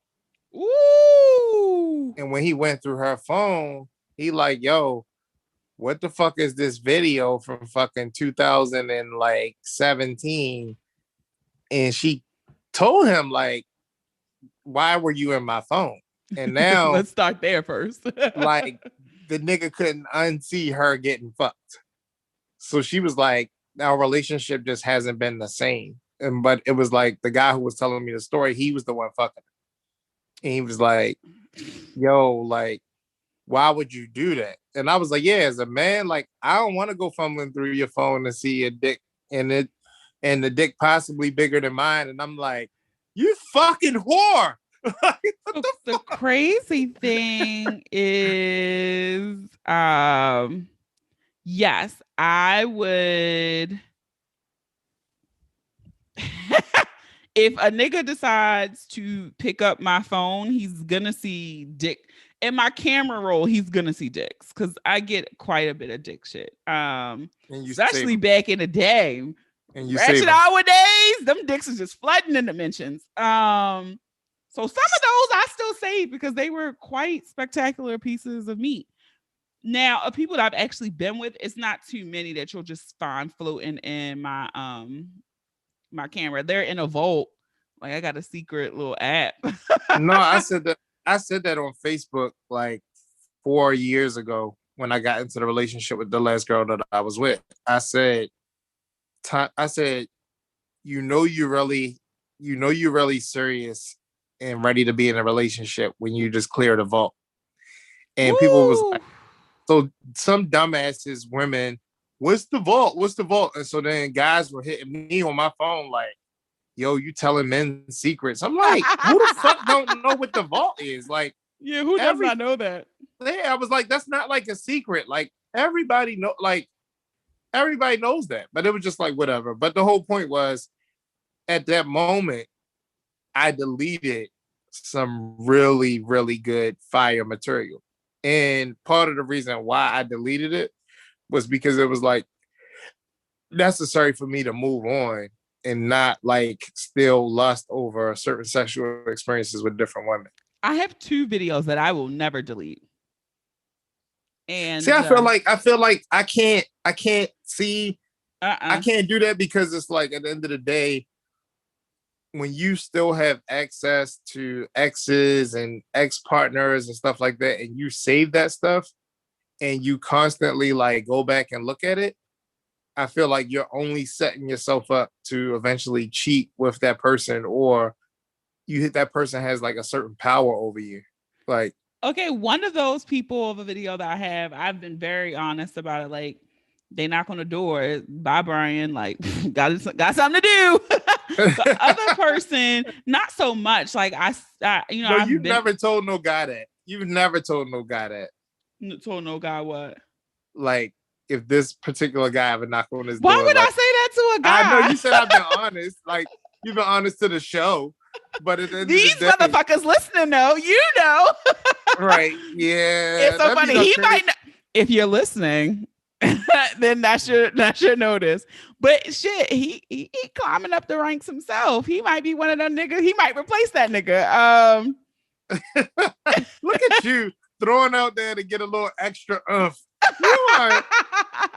Ooh. And when he went through her phone, he like, yo, what the fuck is this video from fucking 2017? And she told him, like, why were you in my phone? And now let's start there first. Like, the nigga couldn't unsee her getting fucked. So she was like, our relationship just hasn't been the same. But it was like the guy who was telling me the story, he was the one fucking. And he was like, yo, like, why would you do that? And I was like, yeah, as a man, like, I don't want to go fumbling through your phone and see a dick and the dick possibly bigger than mine. And I'm like, you fucking whore. The crazy thing is, yes, I would. If a nigga decides to pick up my phone, he's gonna see dick. In my camera roll, he's gonna see dicks because I get quite a bit of dick shit. Especially back in the day. And you ratchet hour days, them dicks is just flooding in dimensions. So some of those I still save because they were quite spectacular pieces of meat. Now, of people that I've actually been with, it's not too many that you'll just find floating in my my camera. They're in a vault. Like, I got a secret little app. No, I said that on Facebook like 4 years ago when I got into the relationship with the last girl that I was with. I said, you're really serious and ready to be in a relationship when you just clear the vault. And people was like, so some dumbasses, women, what's the vault? What's the vault? And so then guys were hitting me on my phone like, yo, you telling men secrets. I'm like, who the fuck don't know what the vault is? Like, yeah, who does not know that? Yeah, I was like, that's not like a secret. Like, everybody knows that. But it was just like, whatever. But the whole point was, at that moment, I deleted some really, really good fire material. And part of the reason why I deleted it was because it was like necessary for me to move on and not like still lust over certain sexual experiences with different women. I have 2 videos that I will never delete. And see, I feel like I can't see. I can't do that because it's like at the end of the day, when you still have access to exes and ex-partners and stuff like that, and you save that stuff and you constantly like go back and look at it, I feel like you're only setting yourself up to eventually cheat with that person, or you hit that person has like a certain power over you. Like, Okay, one of those people of a video that I have, I've been very honest about it. Like, they knock on the door. Bye, Brian. Like, got something to do. The other person, not so much. Like, no, I've you've been never told no guy that. You've never told no guy that. told no guy what. Like, if this particular guy ever knocked on his Why door, would I like, say that to a I know guy? you said I've been honest. Like, you've been honest to the show, but at the end of the These day, motherfuckers listening, though, you know. right? Yeah, It's so that'd be funny. the He crazy. might not, if you're listening, then that's your notice. But shit, he climbing up the ranks himself. He might be one of them niggas. He might replace that nigga. Look at you throwing out there to get a little extra oomph.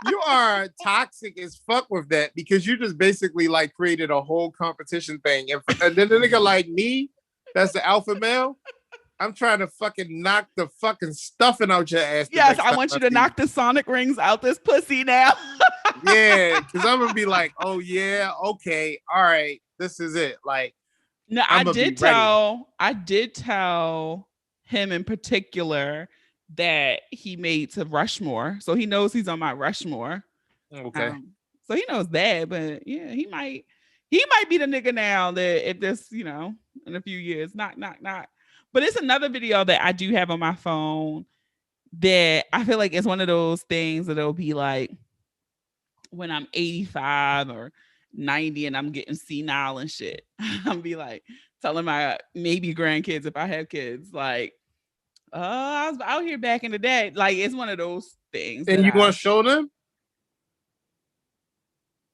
You are toxic as fuck with that, because you just basically like created a whole competition thing. And then the nigga like me, that's the alpha male. I'm trying to fucking knock the fucking stuffing out your ass. Yes, I want you to knock the sonic rings out this pussy now. Yeah, because I'm gonna be like, oh yeah, okay, all right, this is it. Like, No, I'm gonna be ready. I did tell him in particular that he made to Rushmore, so he knows he's on my Rushmore. Okay. So he knows that, but yeah, he might be the nigga now that if this, in a few years, not. But it's another video that I do have on my phone that I feel like it's one of those things that it'll be like when I'm 85 or 90 and I'm getting senile and shit. I'm be like telling my maybe grandkids if I have kids, like, oh, I was out here back in the day. Like, it's one of those things. And you want to show them?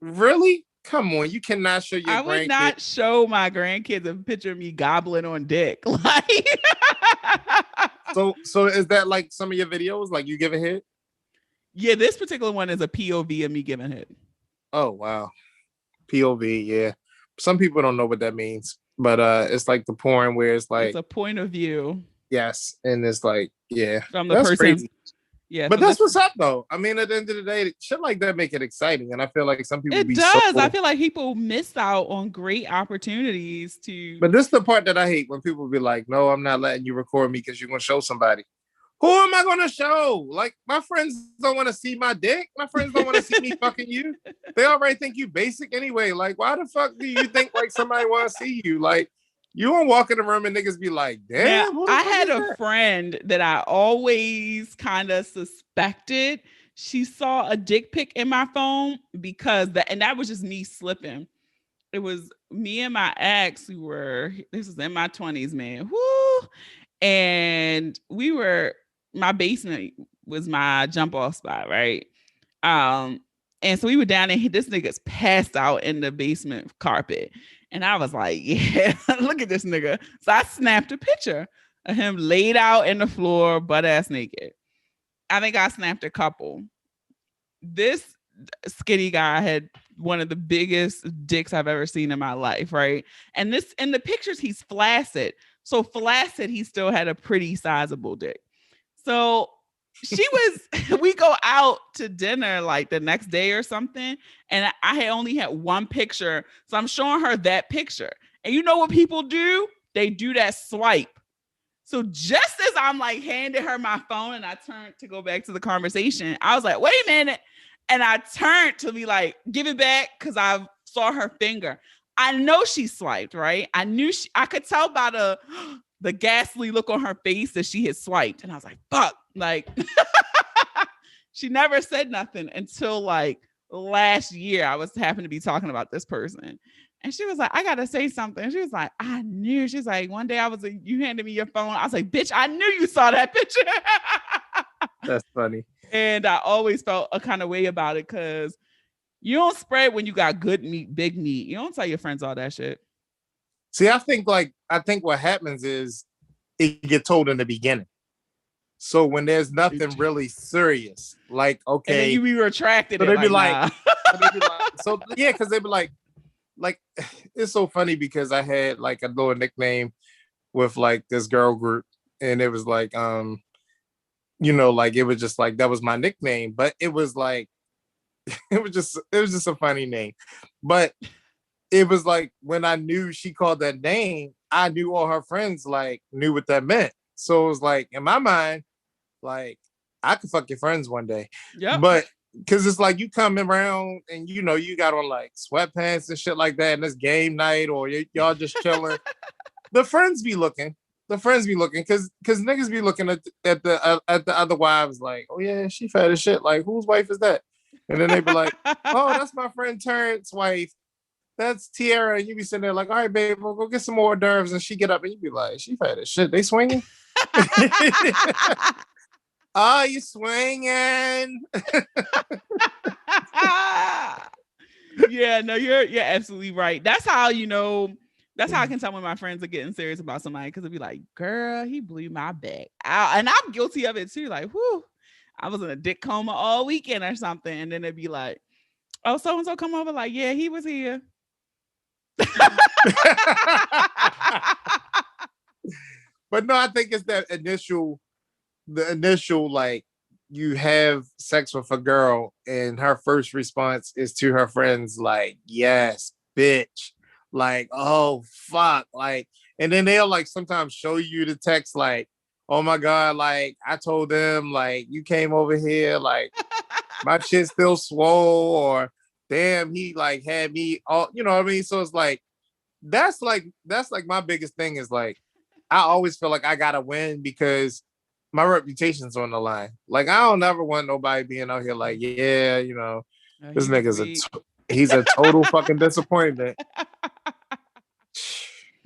Really? Come on, you cannot show your I would not show my grandkids a picture of me gobbling on dick. Like, so is that like some of your videos? Like, you give a hit? Yeah, this particular one is a POV of me giving hit. Oh wow, POV. Yeah, some people don't know what that means, but it's like the porn where it's like it's a point of view. Yes, and it's like from the person. Crazy. Yeah, but that's what's up, though. I mean, at the end of the day, shit like that make it exciting, and I feel like some people it does. I feel like people miss out on great opportunities to. But this is the part that I hate, when people be like, "No, I'm not letting you record me because you're gonna show somebody." Who am I gonna show? Like, my friends don't want to see my dick. My friends don't want to see me fucking you. They already think you basic anyway. Like, why the fuck do you think like somebody want to see you? Like, you won't walk in the room and niggas be like, damn. Now, I had a friend that I always kind of suspected she saw a dick pic in my phone because that was just me slipping. It was me and my ex who this was in my 20s, man. Woo! And my basement was my jump off spot, right? And so we were down there, this nigga's passed out in the basement carpet. And I was like, yeah, look at this nigga. So I snapped a picture of him laid out in the floor, butt ass naked. I think I snapped a couple. This skinny guy had one of the biggest dicks I've ever seen in my life, right? And in the pictures, he's flaccid. So flaccid, he still had a pretty sizable dick. So we go out to dinner like the next day or something. And I had only had one picture. So I'm showing her that picture. And you know what people do? They do that swipe. So just as I'm like handing her my phone and I turned to go back to the conversation, I was like, wait a minute. And I turned to be like, give it back because I saw her finger. I know she swiped, right? I could tell by the ghastly look on her face that she had swiped. And I was like, fuck. Like, she never said nothing until like last year. I was happened to be talking about this person. And she was like, I got to say something. She was like, I knew. She's like, one day you handed me your phone. I was like, bitch, I knew you saw that picture. That's funny. And I always felt a kind of way about it because you don't spread when you got good meat, big meat. You don't tell your friends all that shit. See, I think what happens is it get told in the beginning. So when there's nothing really serious, like, okay. And then you be retracted. So they be like, nah. so yeah, because they be like, it's so funny because I had like a little nickname with like this girl group, and it was like, like it was just like, that was my nickname, but it was like, it was just a funny name. But it was like when I knew she called that name, I knew all her friends like knew what that meant. So it was like in my mind, like I could fuck your friends one day. Yep. But because it's like you come around and you got on like sweatpants and shit like that, and it's game night or y'all just chilling. The friends be looking. The friends be looking because niggas be looking at the other wives like, oh yeah, she fat as shit. Like whose wife is that? And then they be like, oh, that's my friend Terrence's wife. That's Tiara. And you be sitting there like, all right, babe, we'll go get some more hors d'oeuvres. And she get up and you be like, she fat as shit. They swinging? Oh, you swinging? Yeah, no, you're absolutely right. That's how that's how I can tell when my friends are getting serious about somebody because it'll be like, girl, he blew my back out. And I'm guilty of it too. Like, whoo, I was in a dick coma all weekend or something. And then it'd be like, oh, so and so come over, like, yeah, he was here. But no, I think it's the initial like you have sex with a girl and her first response is to her friends like, yes, bitch. Like, oh fuck. Like, and then they'll like sometimes show you the text like, oh my God, like I told them like you came over here, like my shit still swole, or damn, he like had me all, you know what I mean? So it's like that's like my biggest thing is like I always feel like I gotta win because my reputation's on the line. Like I don't ever want nobody being out here like, yeah, this nigga's he's a total fucking disappointment.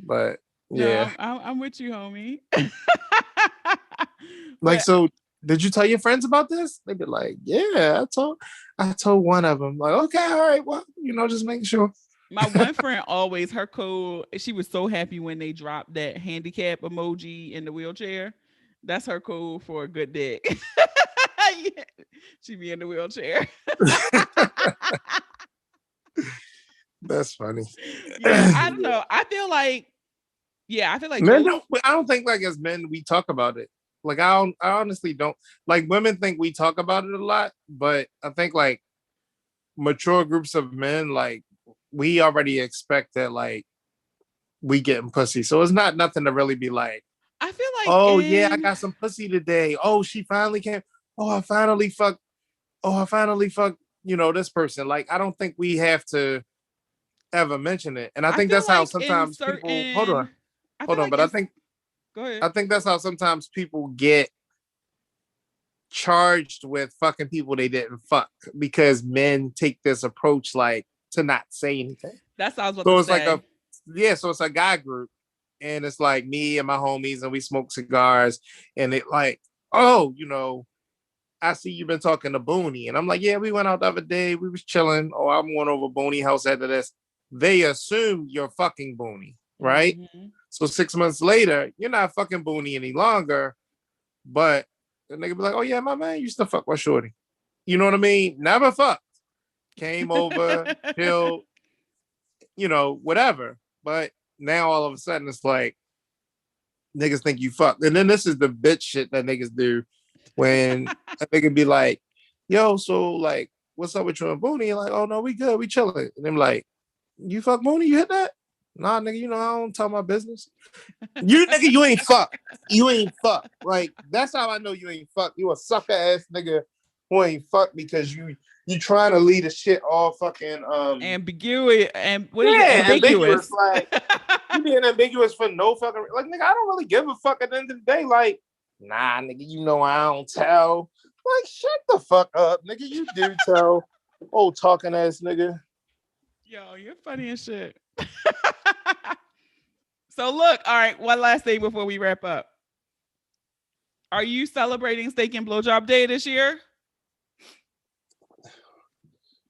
But yeah, no, I'm with you, homie. like so. Did you tell your friends about this? They'd be like, yeah, I told one of them. Like, okay, all right, well, just making sure. My one friend always, her code, she was so happy when they dropped that handicap emoji in the wheelchair. That's her code for a good dick. Yeah. She be in the wheelchair. That's funny. Yeah, I don't know. I feel like men don't, I don't think like as men we talk about it. Like I honestly don't, like women think we talk about it a lot, but I think like mature groups of men, like we already expect that like we getting pussy. So it's not nothing to really be like, I feel like, oh yeah, I got some pussy today. Oh, she finally came. Oh, I finally fucked. This person. Like I don't think we have to ever mention it. And I think that's how sometimes people hold on. But I think go ahead. I think that's how sometimes people get charged with fucking people they didn't fuck because men take this approach like to not say anything. That's what I was about to say. So it's a guy group and it's like me and my homies and we smoke cigars and it like, oh, I see you've been talking to Boonie. And I'm like, yeah, we went out the other day. We was chilling. Oh, I'm going over Boonie house after this. They assume you're fucking Boonie, right? Mm-hmm. So 6 months later, you're not fucking Boonie any longer. But the nigga be like, oh yeah, my man used to fuck with shorty. You know what I mean? Never fucked. Came over, chilled, whatever. But now all of a sudden it's like, niggas think you fucked. And then this is the bitch shit that niggas do when a nigga be like, yo, so like, what's up with you and Boonie? Like, oh no, we good, we chilling. And I'm like, you fuck Boonie, you hit that? Nah, nigga, I don't tell my business. You nigga, you ain't fuck. You ain't fuck. Like, that's how I know you ain't fuck. You a sucker ass nigga who ain't fuck because you trying to lead a shit all fucking ambiguous and ambiguous. Like you being ambiguous for no fucking like nigga, I don't really give a fuck at the end of the day. Like, nah, nigga, I don't tell. Like, shut the fuck up, nigga. You do tell. Old talking ass nigga. Yo, you're funny as shit. So look, all right, one last thing before we wrap up. Are you celebrating Steak and Blowjob Day this year?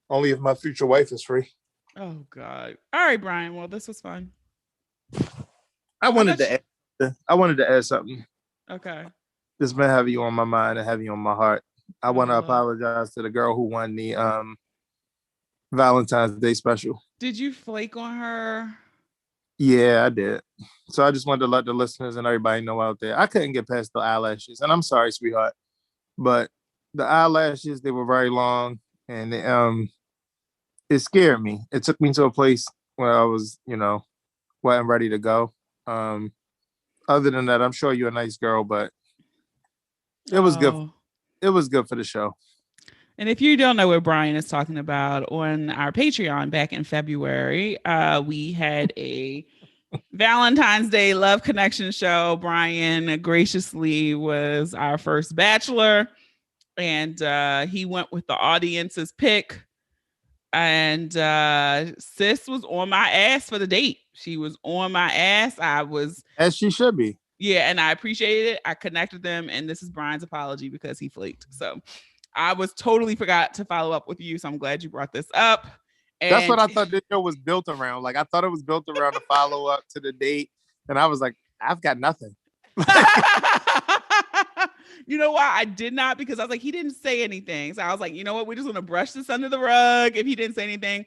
Only if my future wife is free. Oh God. All right, Brian. Well, this was fun. I wanted to add something. Okay. This been heavy on my mind and heavy on my heart. I want to apologize to the girl who won the Valentine's Day special. Did you flake on her? Yeah, I did. So I just wanted to let the listeners and everybody know out there. I couldn't get past the eyelashes. And I'm sorry, sweetheart. But the eyelashes, they were very long. and it scared me. It took me to a place where I was, wasn't ready to go. Other than that, I'm sure you're a nice girl, but it was good. Oh. It was good for the show. And if you don't know what Brian is talking about, on our Patreon back in February, we had a Valentine's Day Love Connection show. Brian graciously was our first bachelor, and he went with the audience's pick. And sis was on my ass for the date. She was on my ass. I was, as she should be. Yeah, and I appreciated it. I connected them, and this is Brian's apology because he flaked. So I was totally forgot to follow up with you. So I'm glad you brought this up. And that's what I thought this show was built around. Like, I thought it was built around a follow up to the date. And I was like, I've got nothing. You know why I did not? Because I was like, he didn't say anything. So I was like, you know what? We're just going to brush this under the rug. If he didn't say anything,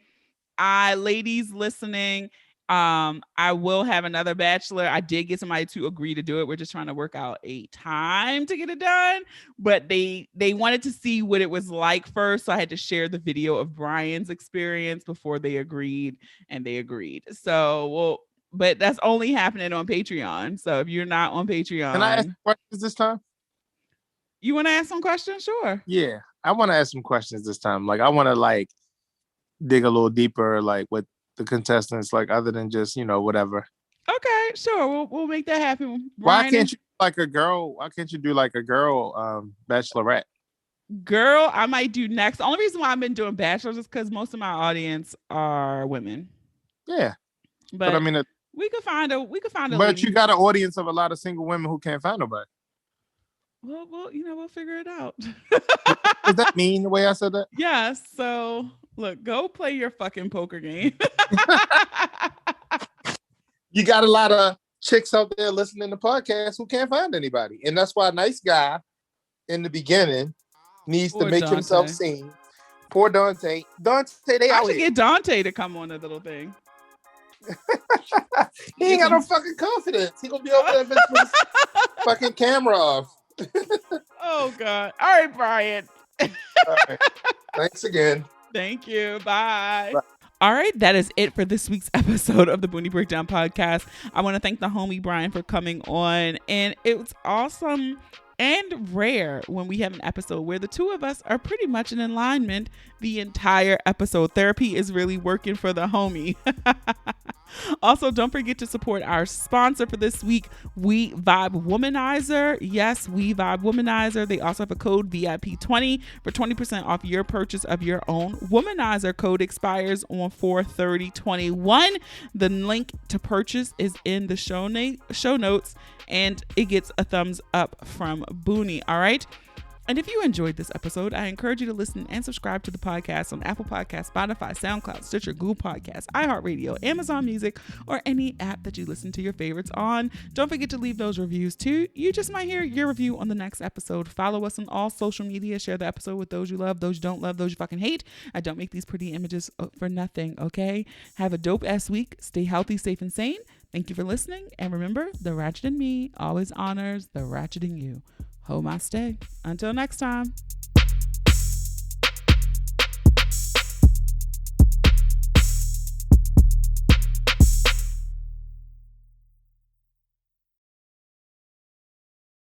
ladies listening, I will have another bachelor. I did get somebody to agree to do it. We're just trying to work out a time to get it done, but they wanted to see what it was like first. So I had to share the video of Brian's experience before they agreed, and they agreed. So, but that's only happening on Patreon. So if you're not on Patreon, can I ask questions this time? You want to ask some questions? Sure. Yeah, I want to ask some questions this time. Like, I want to dig a little deeper, with the contestants, other than just whatever. Okay, sure. We'll make that happen. Why can't you a girl? Why can't you do a girl bachelorette? Girl, I might do next. The only reason why I've been doing bachelors is because most of my audience are women. Yeah, but I mean, we could find a. But lady. You got an audience of a lot of single women who can't find nobody. Well, we'll figure it out. Does that mean the way I said that? Yes. So look, go play your fucking poker game. You got a lot of chicks out there listening to podcasts who can't find anybody. And that's why a nice guy in the beginning needs to make himself seen. Poor Dante. They I should get Dante to come on a little thing. He ain't got no fucking confidence. He gonna be over there with his fucking camera off. Oh God. All right, Brian. All right. Thanks again. Thank you. Bye. Bye. All right, that is it for this week's episode of the Boonie Breakdown podcast. I want to thank the homie Brian for coming on, and it was awesome and rare when we have an episode where the two of us are pretty much in alignment the entire episode. Therapy is really working for the homie. Also, don't forget to support our sponsor for this week, WeVibe Womanizer. Yes, WeVibe Womanizer. They also have a code VIP20 for 20% off your purchase of your own womanizer. Code expires on 4/30/21. The link to purchase is in the show notes, and it gets a thumbs up from Boonie. All right. And if you enjoyed this episode, I encourage you to listen and subscribe to the podcast on Apple Podcasts, Spotify, SoundCloud, Stitcher, Google Podcasts, iHeartRadio, Amazon Music, or any app that you listen to your favorites on. Don't forget to leave those reviews too. You just might hear your review on the next episode. Follow us on all social media. Share the episode with those you love, those you don't love, those you fucking hate. I don't make these pretty images for nothing, okay? Have a dope-ass week. Stay healthy, safe, and sane. Thank you for listening. And remember, the ratchet in me always honors the ratchet in you. Ho my stay. Until next time.